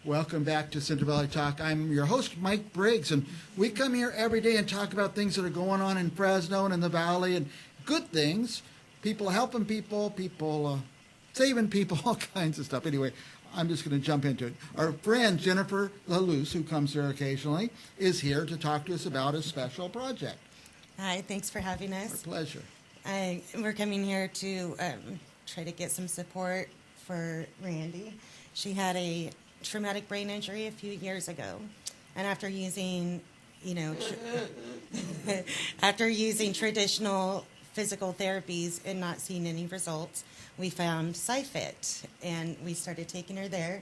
Welcome back to Central Valley Talk. I'm your host, Mike Briggs, and we come here every day and talk about things that are going on in Fresno and in the Valley, and good things, people helping people, people saving people, all kinds of stuff. Anyway, I'm just going to jump into it. Our friend Jennifer LaLuz, who comes here occasionally, is here to talk to us about a special project. Hi, thanks for having us. Our pleasure. We're coming here to try to get some support for Randi. She had a traumatic brain injury a few years ago, and after using, after using traditional physical therapies and not seeing any results, we found SciFit, and we started taking her there.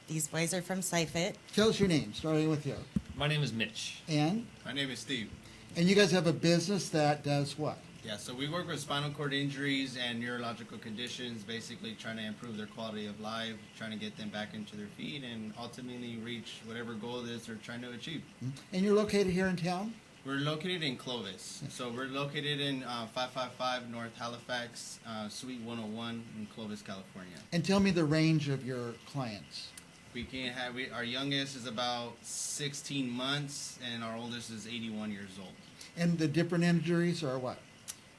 These boys are from SciFit. Tell us your name, starting with you. My name is Mitch. And? My name is Steve. And you guys have a business that does what? Yeah, so we work with spinal cord injuries and neurological conditions, basically trying to improve their quality of life, trying to get them back into their feet, and ultimately reach whatever goal it is they're trying to achieve. And you're located here in town? We're located in Clovis. So we're located in 555 North Halifax, Suite 101 in Clovis, California. And tell me the range of your clients. Our youngest is about 16 months, and our oldest is 81 years old. And the different injuries are what?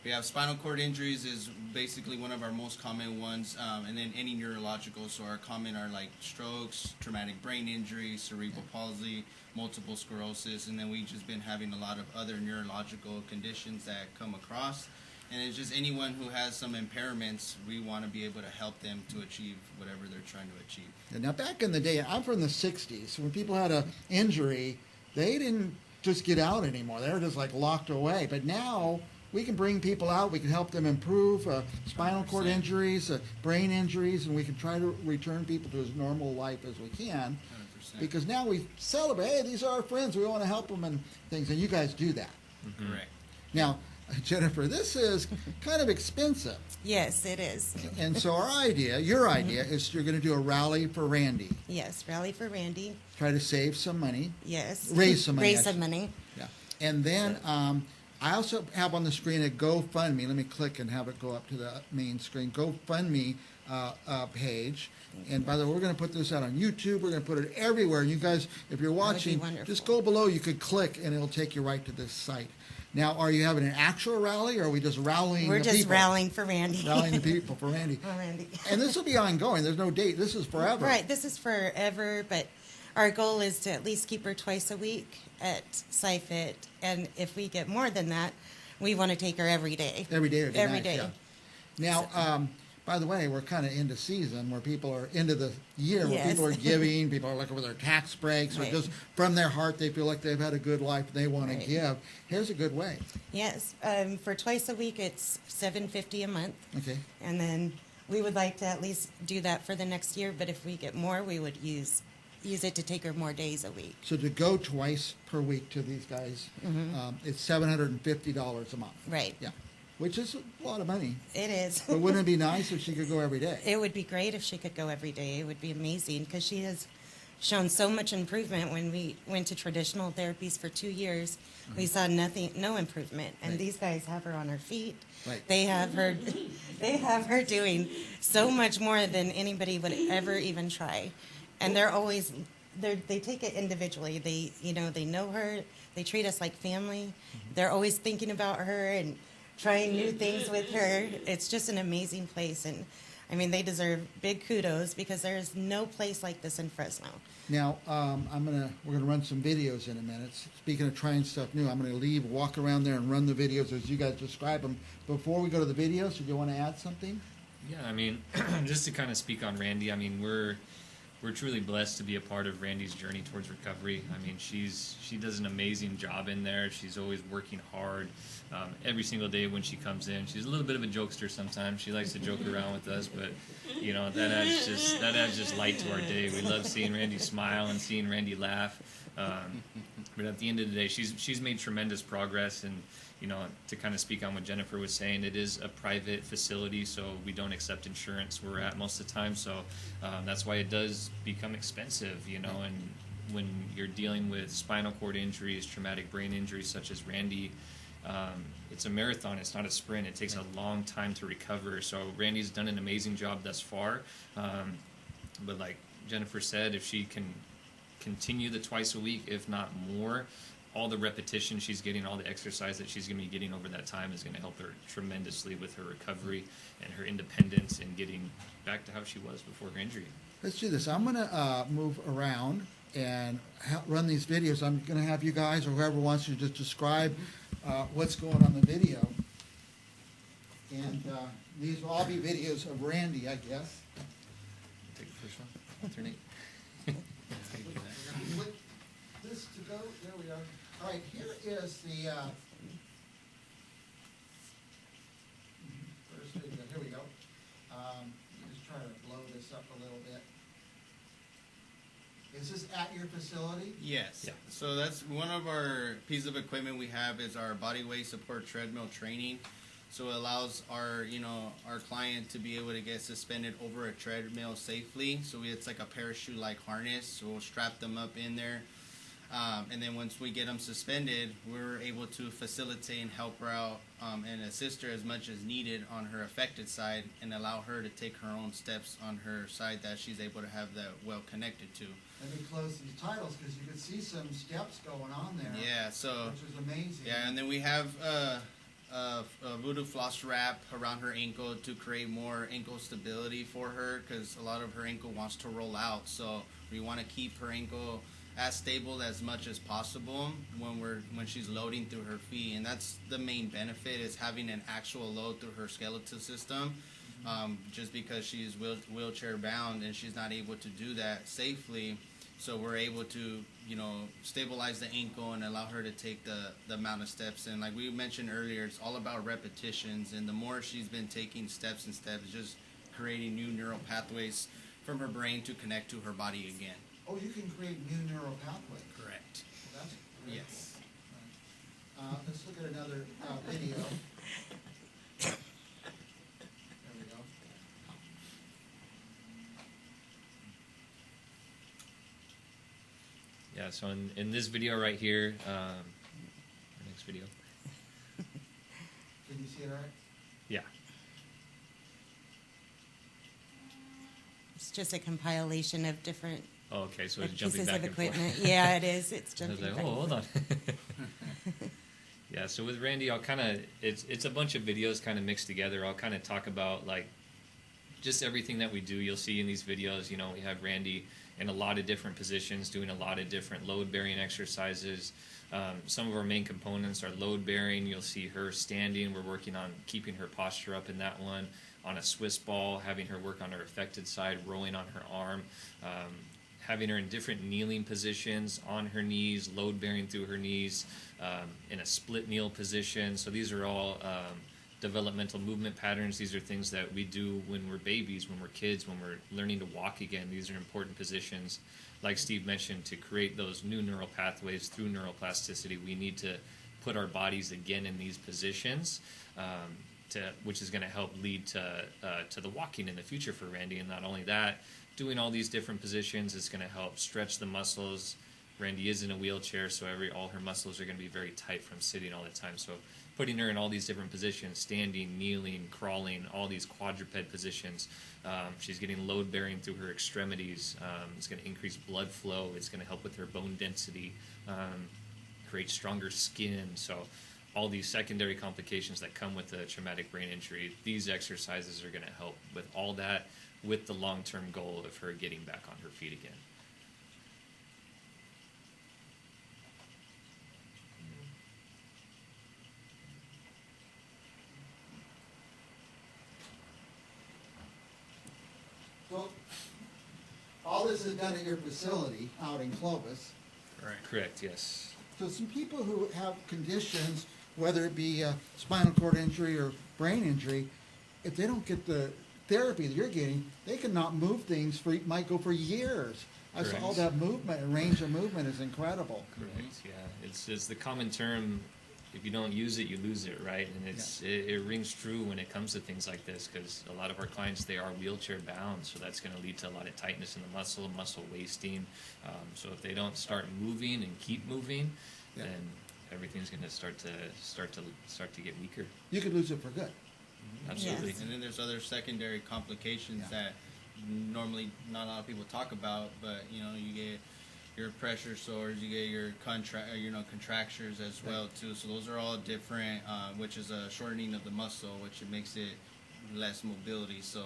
We have spinal cord injuries is basically one of our most common ones, and then any neurological. So our common are like strokes, traumatic brain injury, cerebral palsy, multiple sclerosis, and then we've just been having a lot of other neurological conditions that come across. And it's just anyone who has some impairments, we want to be able to help them to achieve whatever they're trying to achieve. Now, back in the day, I'm from the 60s. When people had an injury, they didn't just get out anymore. They were just like locked away. But now we can bring people out. We can help them improve spinal cord 100%. injuries, brain injuries, and we can try to return people to as normal life as we can. 100%. Because now we celebrate, hey, these are our friends. We want to help them and things. And you guys do that. Mm-hmm. Correct. Now, Jennifer, this is kind of expensive. Yes, it is. And so your idea is you're going to do a rally for Randi. Yes, Rally for Randi. Try to save some money. Yes. Raise some money. Raise some money. Yeah. And then I also have on the screen a GoFundMe. Let me click and have it go up to the main screen. GoFundMe page. And by the way, we're going to put this out on YouTube. We're going to put it everywhere. And you guys, if you're watching, just go below. You could click, and it'll take you right to this site. Now, are you having an actual rally, or are we just rallying the people? We're just rallying for Randi. Rallying the people for Randi. For Randi. And this will be ongoing. There's no date. This is forever. Right, this is forever, but our goal is to at least keep her twice a week at SciFit, and if we get more than that, we want to take her every day. Every day would be Every nice, day. yeah. Now, by the way, we're kind of into season where people are into the year, where Yes. people are giving, people are looking for their tax breaks, or Right. just from their heart they feel like they've had a good life and they want Right. to give. Here's a good way. Yes, for twice a week, it's $7.50 a month, Okay. and then we would like to at least do that for the next year, but if we get more, we would use it to take her more days a week. So to go twice per week to these guys, it's $750 a month. Right. Yeah, which is a lot of money. It is. But wouldn't it be nice if she could go every day? It would be great if she could go every day. It would be amazing because she has shown so much improvement. When we went to traditional therapies for 2 years, we saw no improvement. And Right. these guys have her on her feet. Right. They have her doing so much more than anybody would ever even try. And they take it individually. They know her. They treat us like family. They're always thinking about her and trying new things with her. It's just an amazing place, and I mean, they deserve big kudos because there is no place like this in Fresno. Now, we're gonna run some videos in a minute. Speaking of trying stuff new, I'm gonna walk around there and run the videos as you guys describe them. Before we go to the videos, do you want to add something? Yeah, I mean, just to kind of speak on Randi, I mean, we're truly blessed to be a part of Randi's journey towards recovery. I mean, she does an amazing job in there. She's always working hard. Every single day when she comes in, she's a little bit of a jokester sometimes. She likes to joke around with us, but that adds just light to our day. We love seeing Randi smile and seeing Randi laugh. But at the end of the day, she's made tremendous progress. And to kind of speak on what Jennifer was saying, it is a private facility, so we don't accept insurance where we're at most of the time. So that's why it does become expensive, and when you're dealing with spinal cord injuries, traumatic brain injuries such as Randi, it's a marathon, it's not a sprint. It takes a long time to recover. So Randi's done an amazing job thus far. But like Jennifer said, if she can continue the twice a week, if not more, all the repetition she's getting, all the exercise that she's going to be getting over that time is going to help her tremendously with her recovery and her independence and getting back to how she was before her injury. Let's do this. I'm going to move around and run these videos. I'm going to have you guys or whoever wants to just describe what's going on in the video. And these will all be videos of Randy, I guess. Take the first one. Alternate. Click this to go. There we are. All right, here is the first video. Here we go. Just try to blow this up a little bit. Is this at your facility? Yes. Yeah. So that's one of our pieces of equipment we have is our body weight support treadmill training. So it allows our client to be able to get suspended over a treadmill safely. So it's like a parachute-like harness. So we'll strap them up in there. And then once we get them suspended, we're able to facilitate and help her out and assist her as much as needed on her affected side and allow her to take her own steps on her side that she's able to have that well connected to. Let me close these titles because you can see some steps going on there. Yeah, so which is amazing. yeah, and then we have a voodoo floss wrap around her ankle to create more ankle stability for her because a lot of her ankle wants to roll out. So we want to keep her ankle as stable as much as possible when she's loading through her feet, and that's the main benefit is having an actual load through her skeletal system. Just because she's wheelchair bound and she's not able to do that safely, so we're able to stabilize the ankle and allow her to take the amount of steps. And like we mentioned earlier, it's all about repetitions, and the more she's been taking steps and steps, just creating new neural pathways from her brain to connect to her body again. Oh, you can create new neural pathways. Correct. Well, that's very Yes. cool. Right. Let's look at another video. There we go. Yeah, so in this video right here, our next video. Can you see it all right? Yeah. It's just a compilation of different Oh, okay, so it's jumping pieces back of and forth. equipment. Yeah, it is. It's I was jumping like, back. oh, hold on. Yeah, so with Randy, I'll kind of, it's a bunch of videos kind of mixed together. I'll kind of talk about, like, just everything that we do. You'll see in these videos, we have Randy in a lot of different positions, doing a lot of different load-bearing exercises. Some of our main components are load-bearing. You'll see her standing. We're working on keeping her posture up in that one. On a Swiss ball, having her work on her affected side, rolling on her arm. Having her in different kneeling positions, on her knees, load-bearing through her knees, in a split kneel position. So these are all developmental movement patterns. These are things that we do when we're babies, when we're kids, when we're learning to walk again. These are important positions. Like Steve mentioned, to create those new neural pathways through neuroplasticity, we need to put our bodies again in these positions, which is going to help lead to the walking in the future for Randy. And not only that, doing all these different positions is going to help stretch the muscles. Randy is in a wheelchair, so all her muscles are going to be very tight from sitting all the time. So putting her in all these different positions, standing, kneeling, crawling, all these quadruped positions. She's getting load bearing through her extremities. It's going to increase blood flow. It's going to help with her bone density, create stronger skin. So all these secondary complications that come with a traumatic brain injury, these exercises are going to help with all that, with the long-term goal of her getting back on her feet again. So, all this is done at your facility out in Clovis. Correct, yes. So some people who have conditions, whether it be spinal cord injury or brain injury, if they don't get the therapy that you're getting, they cannot move things might go for years. I saw all that movement and range of movement is incredible. Correct, yeah. It's the common term, if you don't use it, you lose it, right? And it rings true when it comes to things like this, because a lot of our clients, they are wheelchair bound, so that's going to lead to a lot of tightness in the muscle wasting. So if they don't start moving and keep moving, then everything's going to start to get weaker. You could lose it for good. Absolutely. Yes. And then there's other secondary complications that normally not a lot of people talk about, but you know, you get your pressure sores, you get your contractures as well too. So those are all different, which is a shortening of the muscle, which it makes it less mobility. So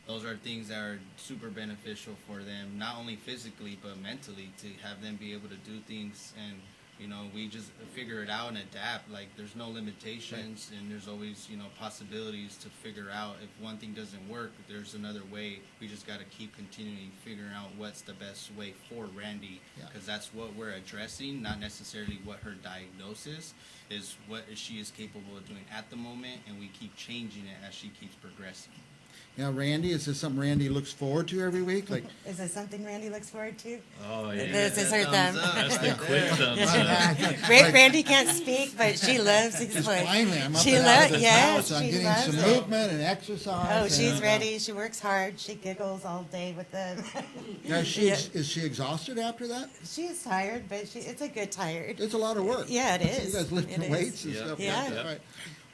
those are things that are super beneficial for them, not only physically but mentally, to have them be able to do things. And you know, we just figure it out and adapt. Like, there's no limitations, and there's always, you know, possibilities to figure out. If one thing doesn't work, there's another way. We just got to keep continuing figuring out what's the best way for Randy, because that's what we're addressing, not necessarily what her diagnosis is, what she is capable of doing at the moment, and we keep changing it as she keeps progressing. Now, Randy, is this something Randy looks forward to every week? Like, Is this something Randy looks forward to? Oh, yeah. This is her thumb. That's the quick thumbs up. Randy can't speak, but she loves his just foot. finally, I'm up She and out of lo- this yes, house. I'm she getting loves some it. movement and exercise. Oh, and, she's ready. She works hard. She giggles all day with them. Now, is she exhausted after that? She is tired, but it's a good tired. It's a lot of work. Yeah, it I see is. You guys lifting It is. weights and Yeah. stuff Yeah. like that. Right.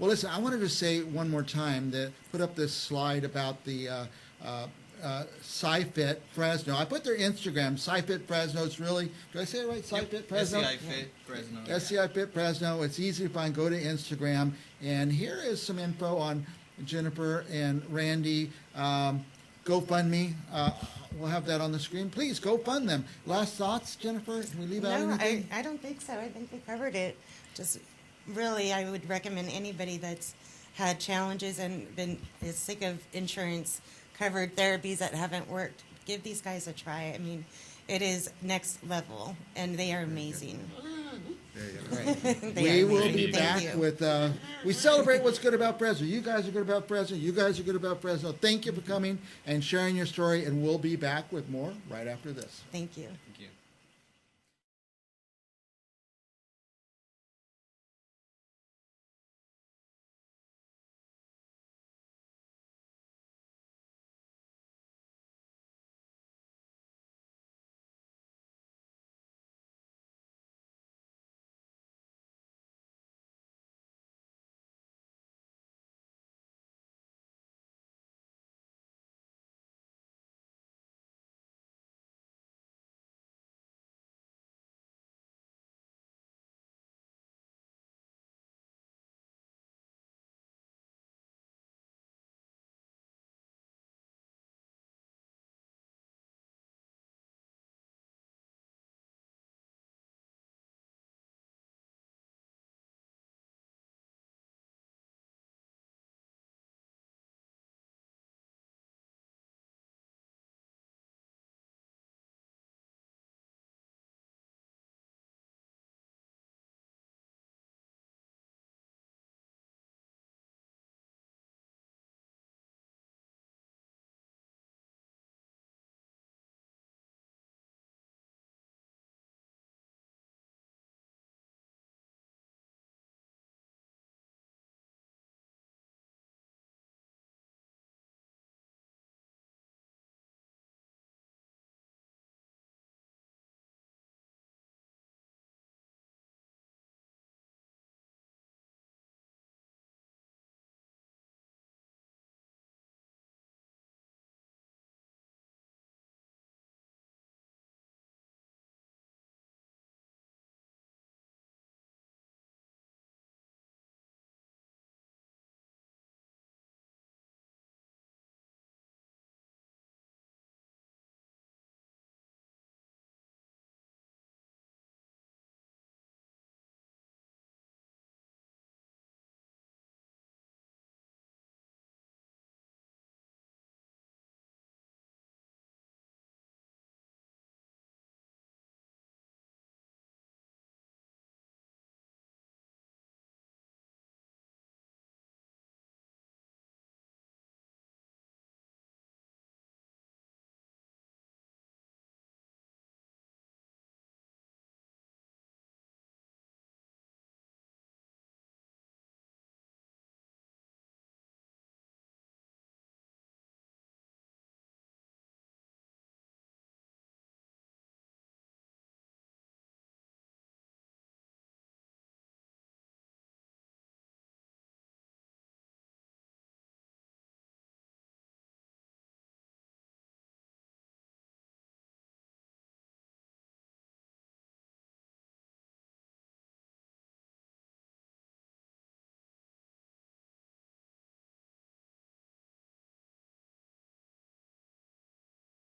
Well, listen, I wanted to say one more time that put up this slide about the SciFit Fresno. I put their Instagram, SciFit Fresno. It's really, do I say it right? SciFit Fresno? SCI Fit Fresno. SCI Fit Fresno. It's easy to find. Go to Instagram. And here is some info on Jennifer and Randy. GoFundMe. We'll have that on the screen. Please go fund them. Last thoughts, Jennifer? Can we leave out No, anything? I don't think so. I think we covered it. Just really, I would recommend anybody that's had challenges and is sick of insurance covered therapies that haven't worked, give these guys a try. I mean, it is next level, and they are amazing. Right. They We are will amazing. be Thank back you. with, we celebrate what's good about Fresno. You guys are good about Fresno. You guys are good about Fresno. Thank you for coming and sharing your story, and we'll be back with more right after this. Thank you. Thank you.